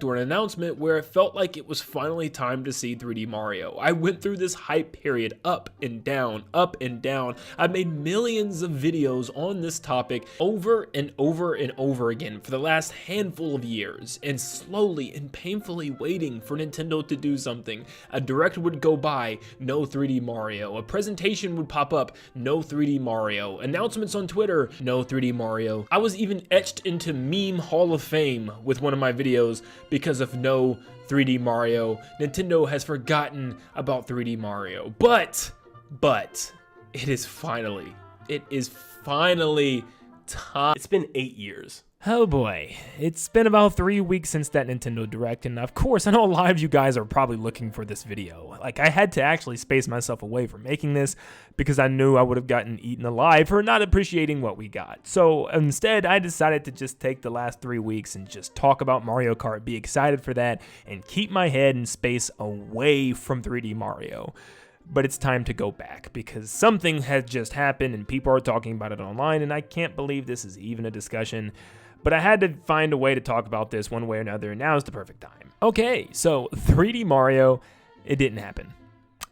or an announcement where it felt like it was finally time to see 3D Mario. I went through this hype period up and down, up and down. I made millions of videos on this topic over and over and over again for the last handful of years, and slowly and painfully waiting for Nintendo to do something. A direct would go by, no 3D Mario. A presentation would pop up, no 3D Mario. Announcements on Twitter, no 3D Mario. I was even etched into Meme Hall of Fame with one of my videos because of no 3D Mario. Nintendo has forgotten about 3D Mario. But it is finally time. It's been 8 years. Oh boy, it's been about 3 weeks since that Nintendo Direct, and of course I know a lot of you guys are probably looking for this video. Like, I had to actually space myself away from making this because I knew I would have gotten eaten alive for not appreciating what we got. So instead, I decided to just take the last 3 weeks and just talk about Mario Kart, be excited for that, and keep my head and space away from 3D Mario. But it's time to go back because something has just happened and people are talking about it online, and I can't believe this is even a discussion. But I had to find a way to talk about this one way or another, and now is the perfect time. Okay, so 3D Mario, it didn't happen.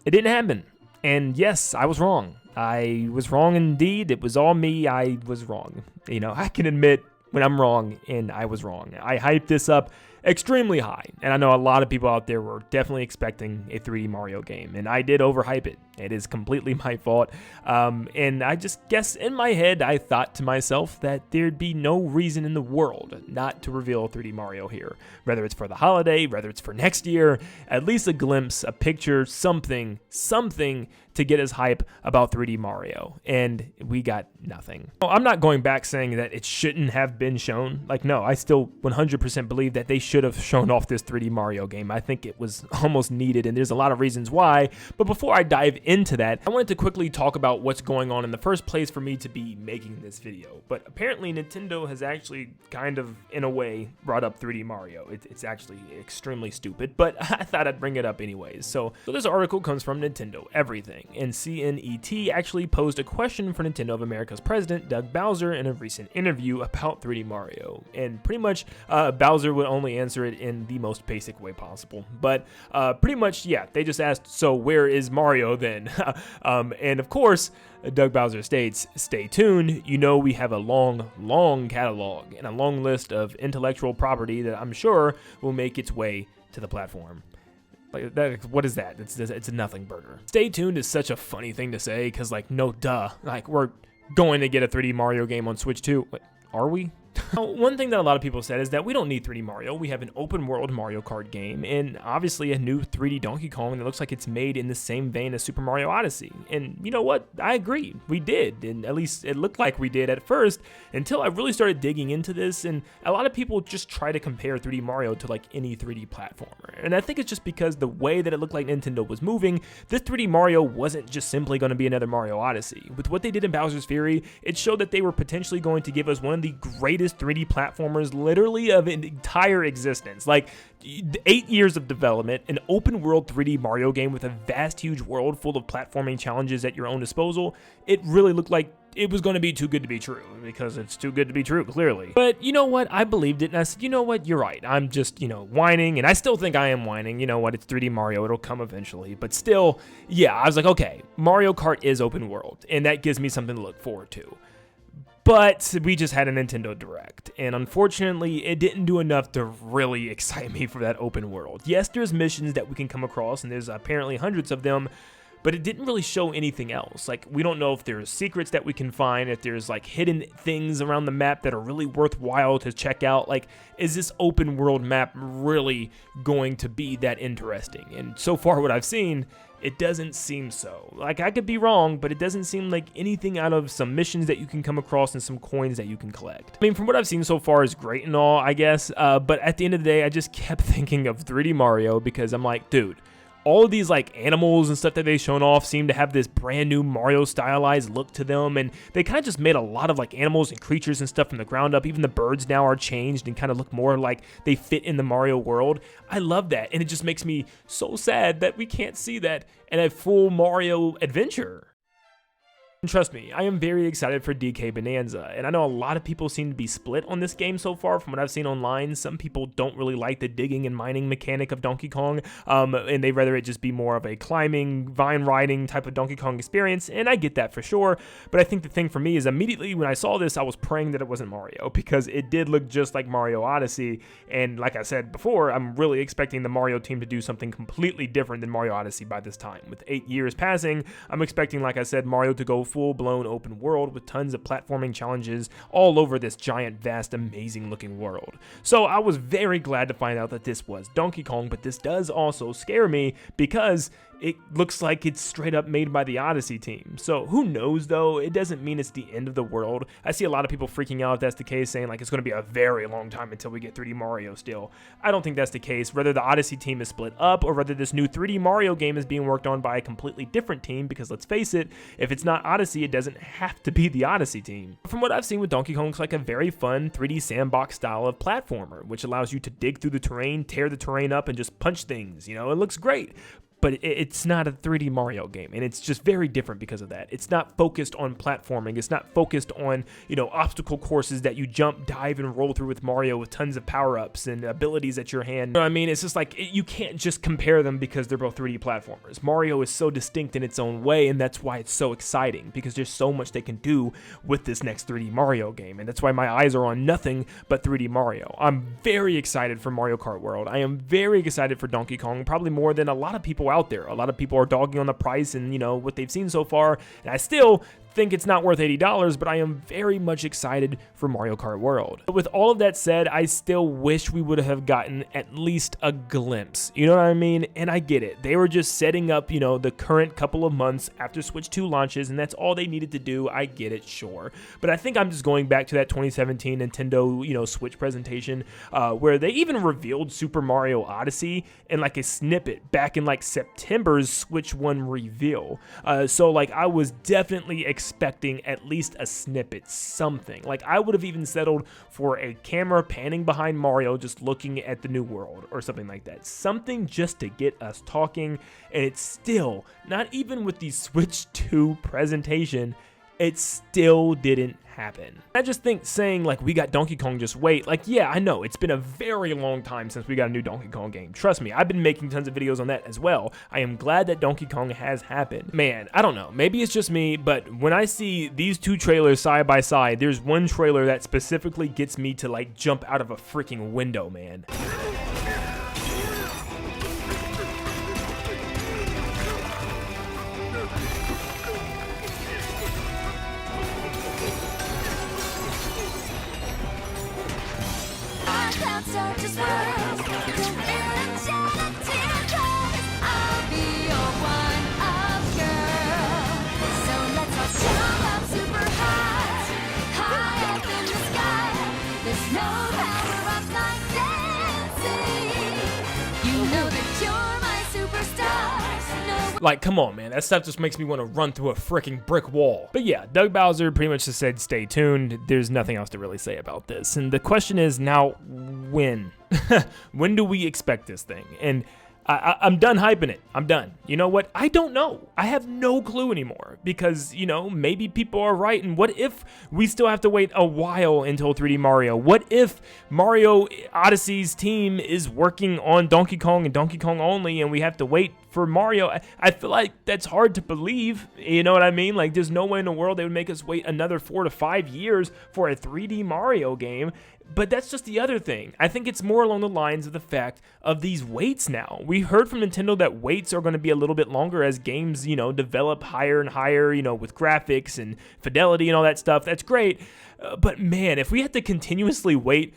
It didn't happen. And yes, I was wrong. I was wrong indeed. It was all me. I was wrong. You know, I can admit when I'm wrong, and I was wrong. I hyped this up extremely high, and I know a lot of people out there were definitely expecting a 3D Mario game, and I did overhype it. It is completely my fault, and I just guess in my head I thought to myself that there'd be no reason in the world not to reveal 3D Mario here, whether it's for the holiday, whether it's for next year, at least a glimpse, a picture, something to get us hype about 3D Mario, and we got nothing. I'm not going back saying that it shouldn't have been shown. Like, no, I still 100% believe that they should have shown off this 3D Mario game. I think it was almost needed, and there's a lot of reasons why. But before I dive into that, I wanted to quickly talk about what's going on in the first place for me to be making this video. But apparently Nintendo has actually kind of, in a way, brought up 3D Mario. It's actually extremely stupid, but I thought I'd bring it up anyways. So this article comes from Nintendo Everything, and CNET actually posed a question for Nintendo of America's president, Doug Bowser, in a recent interview about 3D Mario. And pretty much, Bowser would only answer it in the most basic way possible. But pretty much, yeah, they just asked, so where is Mario then? And of course, Doug Bowser states, stay tuned, you know we have a long catalog and a long list of intellectual property that I'm sure will make its way to the platform. Like, that, what is that? It's a nothing burger. Stay tuned is such a funny thing to say, because, like, no duh. Like, we're going to get a 3D Mario game on Switch too. Wait, are we? Now, one thing that a lot of people said is that we don't need 3D Mario. We have an open world Mario Kart game, and obviously a new 3D Donkey Kong that looks like it's made in the same vein as Super Mario Odyssey. And you know what? I agree. We did, and at least it looked like we did at first, until I really started digging into this, and a lot of people just try to compare 3D Mario to like any 3D platformer. And I think it's just because the way that it looked like Nintendo was moving, this 3D Mario wasn't just simply going to be another Mario Odyssey. With what they did in Bowser's Fury, it showed that they were potentially going to give us one of the greatest 3D platformers literally of an entire existence. Like 8 years of development, an open world 3D Mario game with a vast, huge world full of platforming challenges at your own disposal. It really looked like it was going to be too good to be true, because it's too good to be true, clearly. But you know what? I believed it, and I said, you know what? You're right. I'm just, whining, and I still think I am whining. You know what? It's 3D Mario. It'll come eventually. But still, yeah, I was like, okay, Mario Kart is open world, and that gives me something to look forward to. But we just had a Nintendo Direct, and unfortunately, it didn't do enough to really excite me for that open world. Yes, there's missions that we can come across, and there's apparently hundreds of them, but it didn't really show anything else. Like, we don't know if there's secrets that we can find, if there's like hidden things around the map that are really worthwhile to check out. Like, is this open world map really going to be that interesting? And so far what I've seen, it doesn't seem so. Like, I could be wrong, but it doesn't seem like anything out of some missions that you can come across and some coins that you can collect. I mean, from what I've seen so far is great and all, I guess, but at the end of the day, I just kept thinking of 3D Mario, because I'm like, dude, all of these like animals and stuff that they've shown off seem to have this brand new Mario stylized look to them, and they kind of just made a lot of like animals and creatures and stuff from the ground up. Even the birds now are changed and kind of look more like they fit in the Mario world. I love that, and it just makes me so sad that we can't see that in a full Mario adventure. And trust me, I am very excited for DK Bonanza, and I know a lot of people seem to be split on this game so far from what I've seen online. Some people don't really like the digging and mining mechanic of Donkey Kong, and they'd rather it just be more of a climbing, vine riding type of Donkey Kong experience, and I get that for sure. But I think the thing for me is immediately when I saw this, I was praying that it wasn't Mario, because it did look just like Mario Odyssey, and like I said before, I'm really expecting the Mario team to do something completely different than Mario Odyssey by this time. With 8 years passing, I'm expecting, like I said, Mario to go full-blown open world with tons of platforming challenges all over this giant, vast, amazing-looking world. So I was very glad to find out that this was Donkey Kong, but this does also scare me because it looks like it's straight up made by the Odyssey team. So who knows though, it doesn't mean it's the end of the world. I see a lot of people freaking out if that's the case, saying like it's gonna be a very long time until we get 3D Mario still. I don't think that's the case. Whether the Odyssey team is split up or whether this new 3D Mario game is being worked on by a completely different team, because let's face it, if it's not Odyssey, it doesn't have to be the Odyssey team. From what I've seen with Donkey Kong, it's like a very fun 3D sandbox style of platformer, which allows you to dig through the terrain, tear the terrain up, and just punch things. You know, it looks great. But it's not a 3D Mario game, and it's just very different because of that. It's not focused on platforming. It's not focused on, you know, obstacle courses that you jump, dive, and roll through with Mario with tons of power-ups and abilities at your hand. You know what I mean? It's just like, you can't just compare them because they're both 3D platformers. Mario is so distinct in its own way, and that's why it's so exciting, because there's so much they can do with this next 3D Mario game, and that's why my eyes are on nothing but 3D Mario. I'm very excited for Mario Kart World. I am very excited for Donkey Kong, probably more than a lot of people out there. A lot of people are dogging on the price and, you know, what they've seen so far, and I still think it's not worth $80, but I am very much excited for Mario Kart World. But with all of that said, I still wish we would have gotten at least a glimpse, you know what I mean? And I get it. They were just setting up, you know, the current couple of months after Switch 2 launches, and that's all they needed to do. I get it, sure. But I think I'm just going back to that 2017 Nintendo, you know, Switch presentation, where they even revealed Super Mario Odyssey in like a snippet back in like September's Switch 1 reveal. So like I was definitely expecting at least a snippet, something. Like I would have even settled for a camera panning behind Mario just looking at the new world or something like that. Something just to get us talking, and it's still, not even with the Switch 2 presentation, it still didn't happen. I just think saying like we got Donkey Kong, just wait, like yeah, I know it's been a very long time since we got a new Donkey Kong game. Trust me, I've been making tons of videos on that as well. I am glad that Donkey Kong has happened. Man, I don't know, maybe it's just me, but when I see these two trailers side by side, there's one trailer that specifically gets me to like jump out of a freaking window, man. Like, come on, man. That stuff just makes me want to run through a freaking brick wall. But yeah, Doug Bowser pretty much just said stay tuned. There's nothing else to really say about this. And the question is now, when? When do we expect this thing? And I'm done hyping it. I'm done. You know what? I don't know. I have no clue anymore because, you know, maybe people are right. And what if we still have to wait a while until 3D Mario? What if Mario Odyssey's team is working on Donkey Kong and Donkey Kong only, and we have to wait for Mario? I feel like that's hard to believe. You know what I mean? Like, there's no way in the world they would make us wait another 4 to 5 years for a 3D Mario game. But that's just the other thing. I think it's more along the lines of the fact of these waits now. We heard from Nintendo that waits are going to be a little bit longer as games, you know, develop higher and higher, you know, with graphics and fidelity and all that stuff. That's great. But man, if we had to continuously wait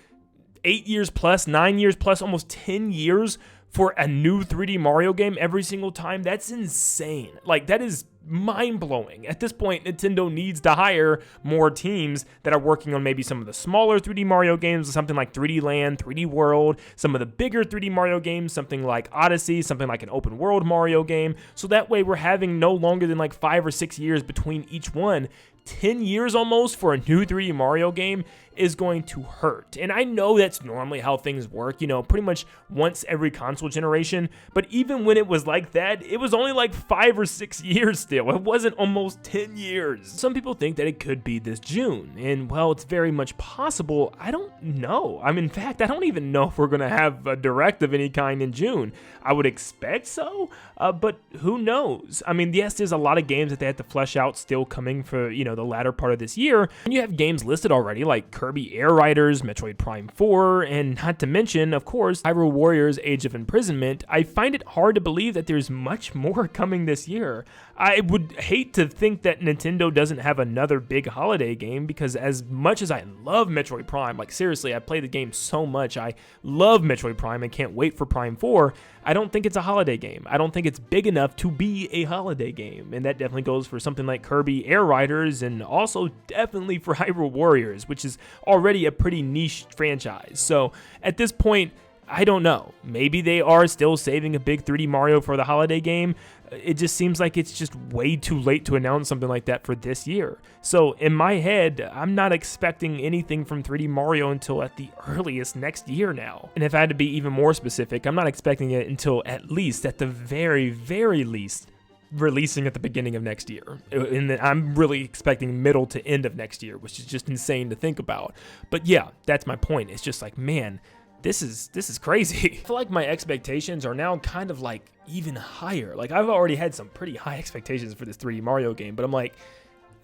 8 years plus, 9 years plus, almost 10 years for a new 3D Mario game every single time, that's insane. Like, that is mind-blowing. At this point, Nintendo needs to hire more teams that are working on maybe some of the smaller 3D Mario games, something like 3D Land, 3D World, some of the bigger 3D Mario games, something like Odyssey, something like an open world Mario game. So that way we're having no longer than like 5 or 6 years between each one. 10 years almost for a new 3D Mario game is going to hurt. And I know that's normally how things work, you know, pretty much once every console generation. But even when it was like that, it was only like 5 or 6 years still. still. It wasn't almost 10 years. Some people think that it could be this June, and well, it's very much possible. I don't know. In fact, I don't even know if we're going to have a direct of any kind in June. I would expect so, but who knows? Yes, there's a lot of games that they have to flesh out still coming for, the latter part of this year. And you have games listed already like Kirby Air Riders, Metroid Prime 4, and not to mention, of course, Hyrule Warriors Age of Imprisonment. I find it hard to believe that there's much more coming this year. I would hate to think that Nintendo doesn't have another big holiday game, because as much as I love Metroid Prime, like seriously, I play the game so much, I love Metroid Prime and can't wait for Prime 4, I don't think it's a holiday game. I don't think it's big enough to be a holiday game, and that definitely goes for something like Kirby Air Riders, and also definitely for Hyrule Warriors, which is already a pretty niche franchise. So at this point, I don't know. Maybe they are still saving a big 3D Mario for the holiday game. It just seems like it's just way too late to announce something like that for this year. So in my head, I'm not expecting anything from 3D Mario until at the earliest next year now. And if I had to be even more specific, I'm not expecting it until at the very, very least, releasing at the beginning of next year. And I'm really expecting middle to end of next year, which is just insane to think about. But yeah, that's my point. It's just like, man, this is crazy. I feel like my expectations are now kind of like even higher. Like, I've already had some pretty high expectations for this 3D Mario game, but I'm like,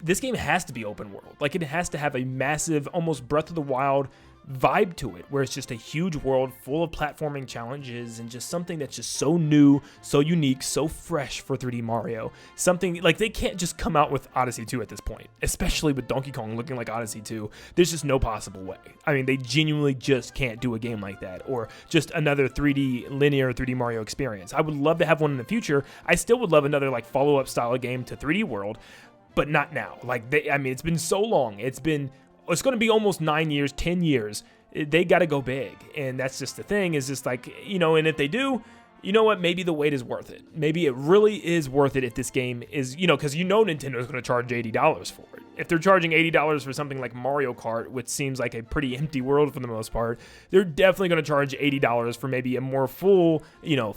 this game has to be open world. Like, it has to have a massive, almost Breath of the Wild vibe to it, where it's just a huge world full of platforming challenges and just something that's just so new, so unique, so fresh for 3D Mario. Something like, they can't just come out with Odyssey 2 at this point, especially with Donkey Kong looking like Odyssey 2. There's just no possible way. They genuinely just can't do a game like that, or just another linear 3D Mario experience. I would love to have one in the future. I still would love another like follow-up style of game to 3D World, but not now. Like, it's been so long. It's going to be almost 9 years, 10 years. They got to go big. And that's just the thing, is just like, and if they do, you know what? Maybe the wait is worth it. Maybe it really is worth it if this game is, because Nintendo is going to charge $80 for it. If they're charging $80 for something like Mario Kart, which seems like a pretty empty world for the most part, they're definitely going to charge $80 for maybe a more full,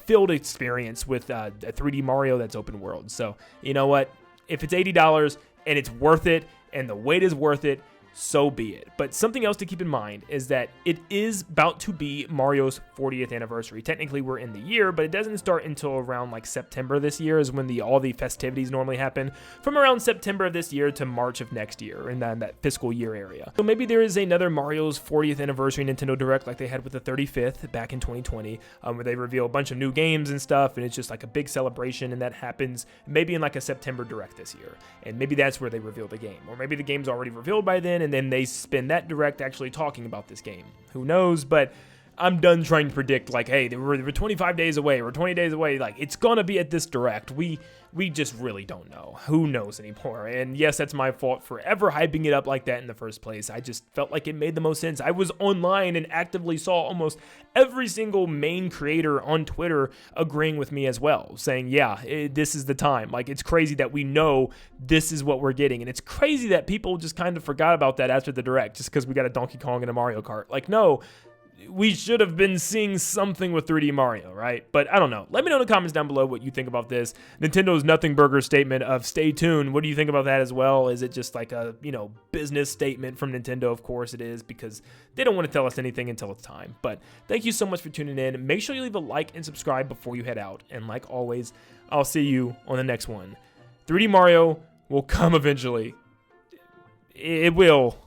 filled experience with a 3D Mario that's open world. So, you know what? If it's $80 and it's worth it and the wait is worth it, so be it. But something else to keep in mind is that it is about to be Mario's 40th anniversary. Technically, we're in the year, but it doesn't start until around like September this year is when all the festivities normally happen. From around September of this year to March of next year, in that fiscal year area. So maybe there is another Mario's 40th anniversary Nintendo Direct like they had with the 35th back in 2020, where they reveal a bunch of new games and stuff, and it's just like a big celebration, and that happens maybe in like a September Direct this year. And maybe that's where they reveal the game. Or maybe the game's already revealed by then, and then they spend that Direct actually talking about this game. Who knows? But I'm done trying to predict, like, hey, we're 25 days away, we're 20 days away, like, it's gonna be at this Direct. We just really don't know. Who knows anymore? And yes, that's my fault for ever hyping it up like that in the first place. I just felt like it made the most sense. I was online and actively saw almost every single main creator on Twitter agreeing with me as well, saying, yeah, this is the time. Like, it's crazy that we know this is what we're getting. And it's crazy that people just kind of forgot about that after the Direct, just because we got a Donkey Kong and a Mario Kart. Like, no, we should have been seeing something with 3D Mario, right? But I don't know. Let me know in the comments down below what you think about this. Nintendo's Nothing Burger statement of stay tuned. What do you think about that as well? Is it just like a, business statement from Nintendo? Of course it is, because they don't want to tell us anything until it's time. But thank you so much for tuning in. Make sure you leave a like and subscribe before you head out. And like always, I'll see you on the next one. 3D Mario will come eventually. It will.